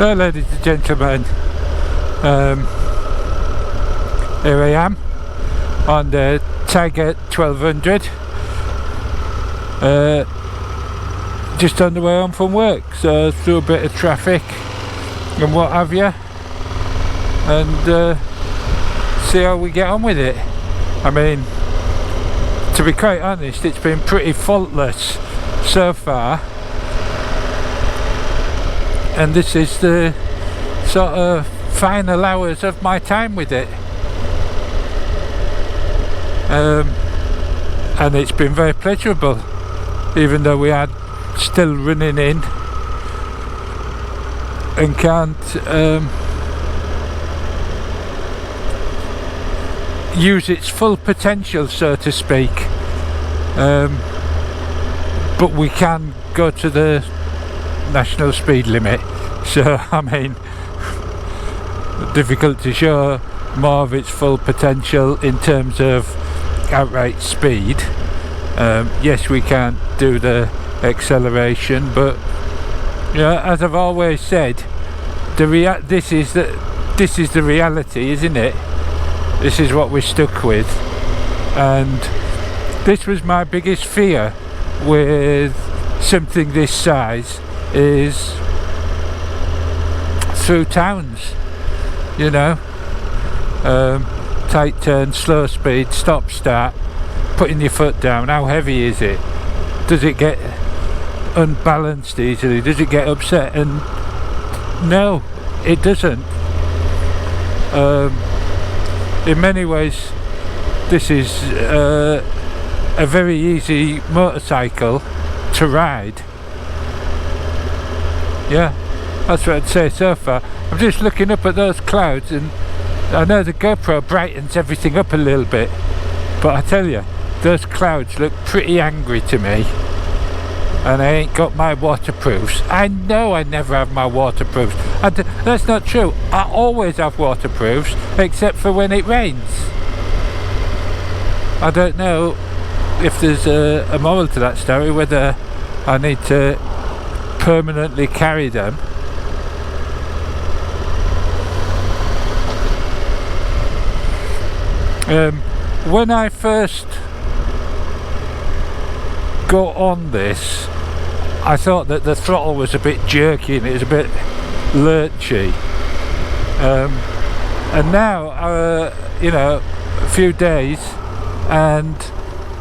So ladies and gentlemen, here I am on the Tiger 1200, just on the way home from work, so through a bit of traffic and what have you, and see how we get on with it. I mean, to be quite honest, it's been pretty faultless so far, and this is the sort of final hours of my time with it, and it's been very pleasurable, even though we had still running in and can't use its full potential, so to speak, but we can go to the national speed limit, so I mean, difficult to show more of its full potential in terms of outright speed. Yes, we can't do the acceleration, but you know, as I've always said, this is the reality, isn't it? This is what we're stuck with, and this was my biggest fear with something this size, is through towns, you know, tight turn, slow speed, stop start, putting your foot down. How heavy is it? Does it get unbalanced easily? Does it get upset? And no, it doesn't. In many ways, this is a very easy motorcycle to ride. Yeah, that's what I'd say so far. I'm just looking up at those clouds, and I know the GoPro brightens everything up a little bit, but I tell you, those clouds look pretty angry to me, and I ain't got my waterproofs. I know I never have my waterproofs, and that's not true. I always have waterproofs, except for when it rains. I don't know if there's a moral to that story, whether I need to permanently carry them. When I first got on this, I thought that the throttle was a bit jerky and it was a bit lurchy, and now you know, a few days and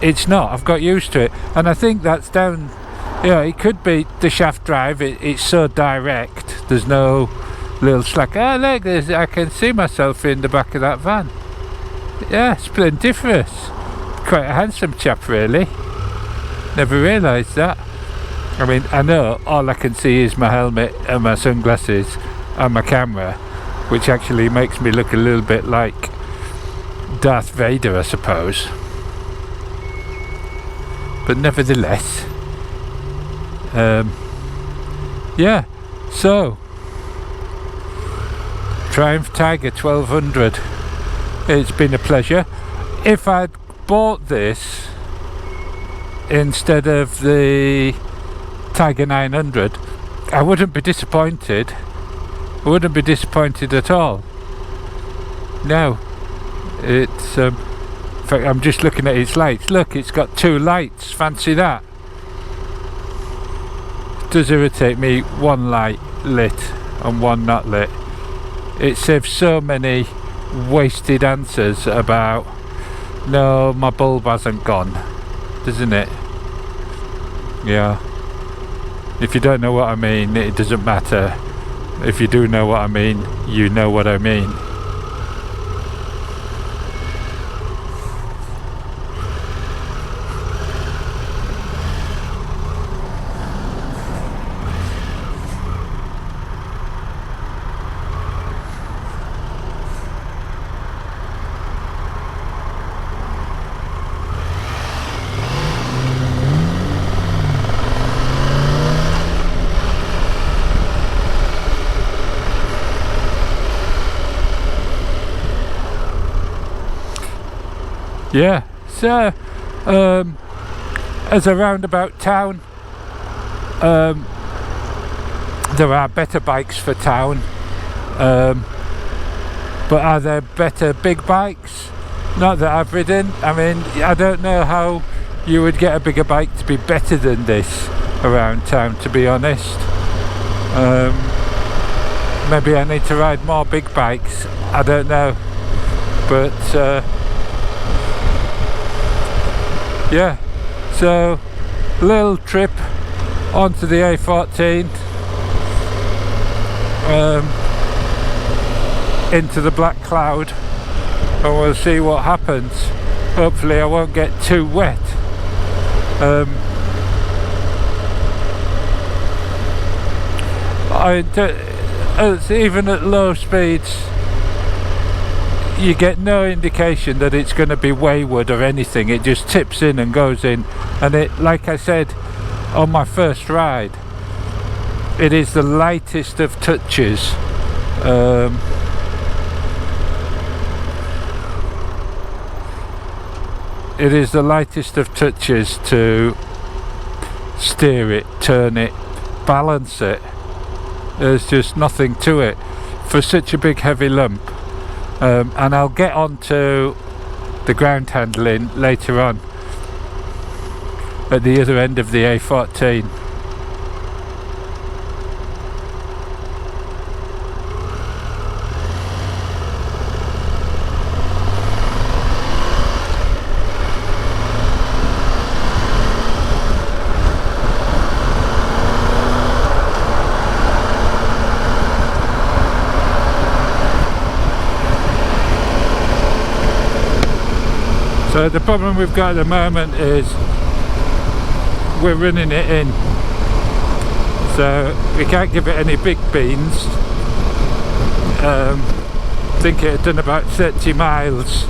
it's not. I've got used to it, and I think that's down, you know, it could be the shaft drive. It's so direct, there's no little slack. Oh look, I can see myself in the back of that van. Yeah, splendiferous. Quite a handsome chap, really. Never realised that. I mean, I know all I can see is my helmet and my sunglasses and my camera, which actually makes me look a little bit like Darth Vader, I suppose. But nevertheless, yeah, so Triumph Tiger 1200, it's been a pleasure. If I'd bought this instead of the Tiger 900, I wouldn't be disappointed. I wouldn't be disappointed at all. No, it's in fact, I'm just looking at its lights. Look, it's got two lights. Fancy that. It does irritate me, one light lit and one not lit. It saves so many wasted answers about, no, my bulb hasn't gone, doesn't it? Yeah. If you don't know what I mean, it doesn't matter. If you do know what I mean, you know what I mean. Yeah, so as a roundabout town, there are better bikes for town, but are there better big bikes? Not that I've ridden. I mean, I don't know how you would get a bigger bike to be better than this around town, to be honest. Maybe I need to ride more big bikes, I don't know, but yeah, so little trip onto the A14, into the black cloud, and we'll see what happens. Hopefully I won't get too wet. Even at low speeds you get no indication that it's going to be wayward or anything. It just tips in and goes in, and it, like I said on my first ride, it is the lightest of touches. It is the lightest of touches to steer it, turn it, balance it. There's just nothing to it for such a big heavy lump. And I'll get on to the ground handling later on at the other end of the A14. So the problem we've got at the moment is we're running it in, so we can't give it any big beans. I think it had done about 30 miles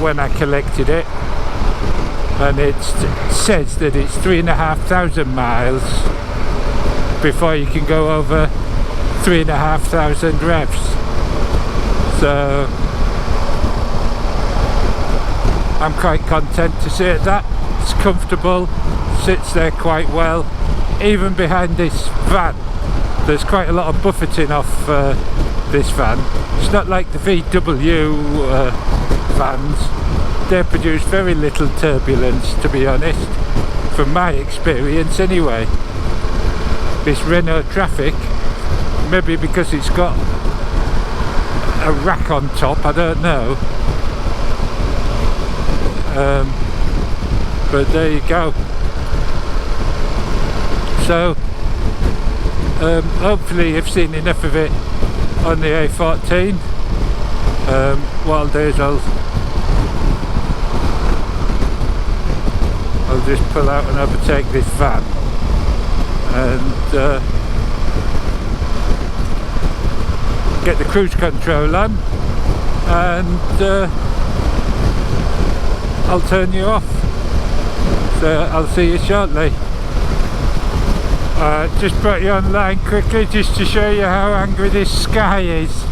when I collected it, and it says that it's 3,500 miles before you can go over 3,500 revs. So I'm quite content to see it that. It's comfortable, sits there quite well. Even behind this van, there's quite a lot of buffeting off this van. It's not like the VW vans. They produce very little turbulence, to be honest, from my experience anyway. This Renault Traffic, maybe because it's got a rack on top, I don't know. But there you go. So hopefully you've seen enough of it on the A14. What I'll do is I'll just pull out and overtake this van and get the cruise control on, and I'll turn you off. So I'll see you shortly. Just brought you online quickly just to show you how angry this sky is.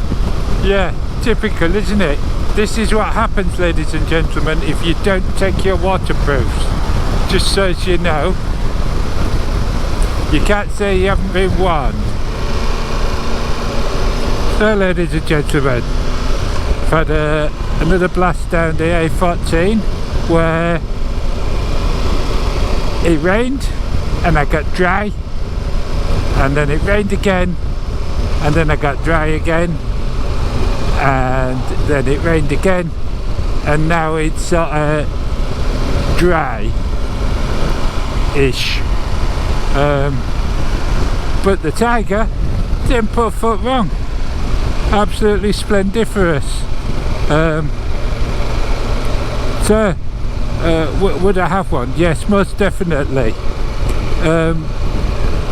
Yeah, typical, isn't it? This is what happens, ladies and gentlemen, if you don't take your waterproofs. Just so as you know, you can't say you haven't been warned. So ladies and gentlemen, I've had another blast down the A14 where it rained and I got dry, and then it rained again, and then I got dry again, and then it rained again, and now it's sort of dry-ish. But the Tiger didn't put a foot wrong. Absolutely splendiferous. So would I have one? Yes, most definitely.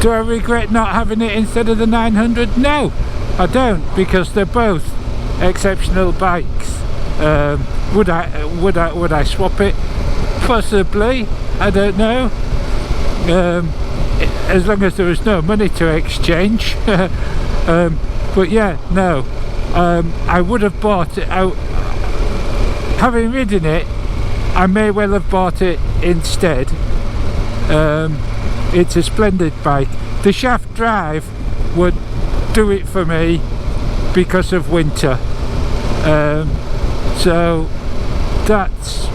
Do I regret not having it instead of the 900? No, I don't, because they're both exceptional bikes. Would I swap it? Possibly, I don't know. As long as there was no money to exchange. But yeah, no. I would have bought it out. Having ridden it, I may well have bought it instead. it's a splendid bike. The shaft drive would do it for me because of winter, so that's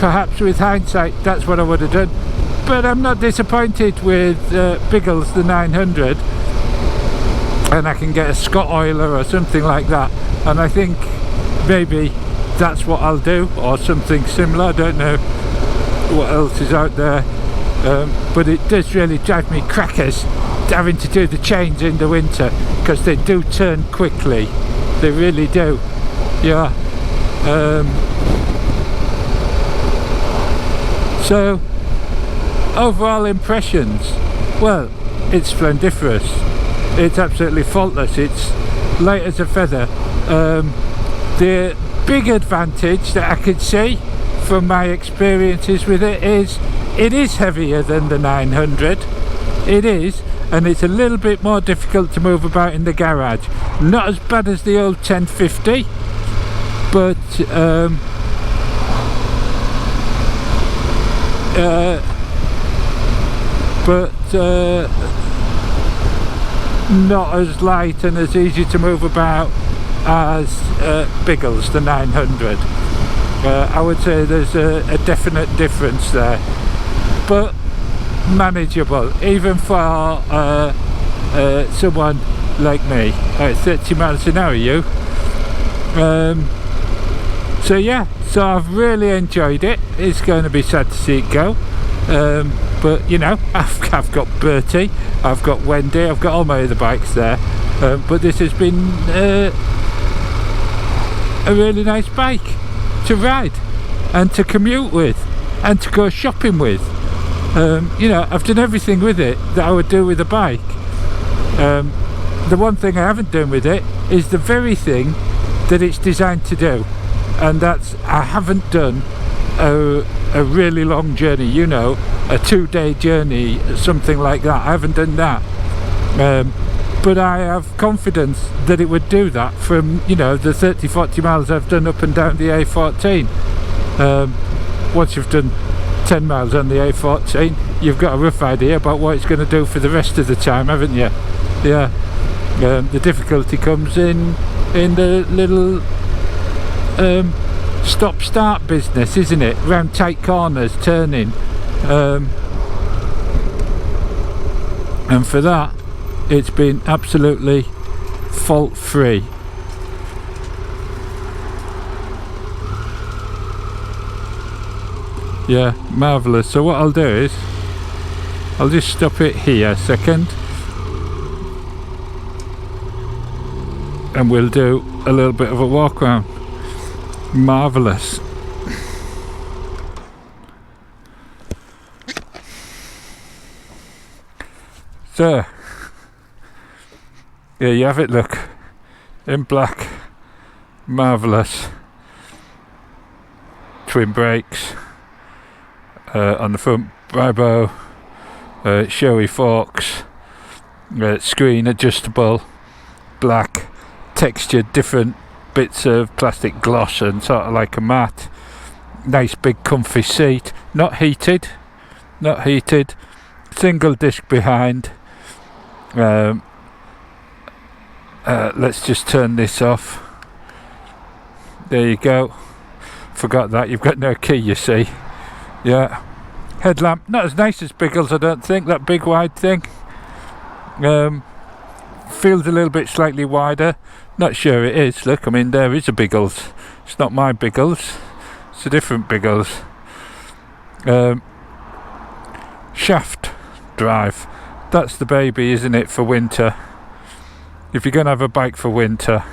perhaps with hindsight that's what I would have done, but I'm not disappointed with Biggles the 900, and I can get a Scott Oiler or something like that, and I think maybe that's what I'll do, or something similar. I don't know what else is out there, but it does really drive me crackers having to do the chains in the winter, because they do turn quickly, they really do. Yeah. So overall impressions, well, it's splendiferous, it's absolutely faultless, it's light as a feather. The big advantage that I could see from my experiences with it is heavier than the 900, it is, and it's a little bit more difficult to move about in the garage. Not as bad as the old 1050, but not as light and as easy to move about as Biggles the 900. I would say there's a definite difference there, but manageable even for someone like me at 30 miles an hour. So yeah, so I've really enjoyed it. It's going to be sad to see it go, but you know, I've got Bertie, I've got Wendy, I've got all my other bikes there, but this has been a really nice bike to ride and to commute with and to go shopping with. You know, I've done everything with it that I would do with a bike. The one thing I haven't done with it is the very thing that it's designed to do, and that's I haven't done a really long journey, you know, a 2-day journey, something like that. I haven't done that, but I have confidence that it would do that from, you know, the 30-40 miles I've done up and down the A14. Once you've done 10 miles on the A14, you've got a rough idea about what it's going to do for the rest of the time, haven't you? Yeah. The difficulty comes in the little stop-start business, isn't it? Round tight corners, turning, and for that it's been absolutely fault-free. Yeah, marvellous. So what I'll do is I'll just stop it here a second, and we'll do a little bit of a walk around. Marvellous. So there you have it, look, in black. Marvellous. Twin brakes on the front, Bravo, showy forks, screen adjustable, black, textured, different bits of plastic gloss and sort of like a matte. Nice big comfy seat, not heated, single disc behind. Let's just turn this off. There you go. Forgot that, you've got no key, you see. Yeah. Headlamp, not as nice as Biggles, I don't think, that big wide thing. Feels a little bit slightly wider. Not sure it is. Look, I mean, there is a Biggles. It's not my Biggles, it's a different Biggles. Shaft drive, that's the baby, isn't it, for winter? If you're going to have a bike for winter,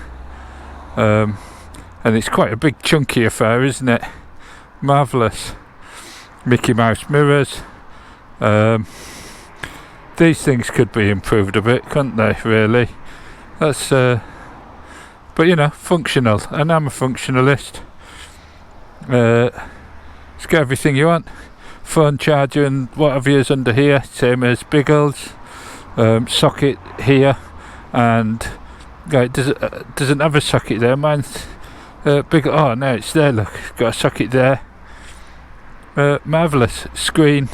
and it's quite a big chunky affair, isn't it? Marvellous. Mickey Mouse mirrors. These things could be improved a bit, couldn't they, really? That's but you know, functional, and I'm a functionalist. It's got everything you want. Phone charger and what have you is under here, same as Biggles. Socket here, and it doesn't have a socket there. Mine's big. Oh no, it's there. Look, it's got a socket there. Marvellous. Screen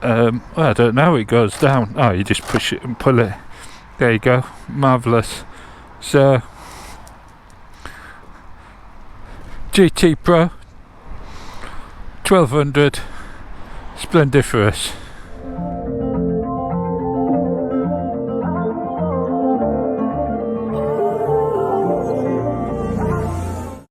well, I don't know, it goes down. Oh, you just push it and pull it. There you go, marvellous. So GT Pro 1200, splendiferous.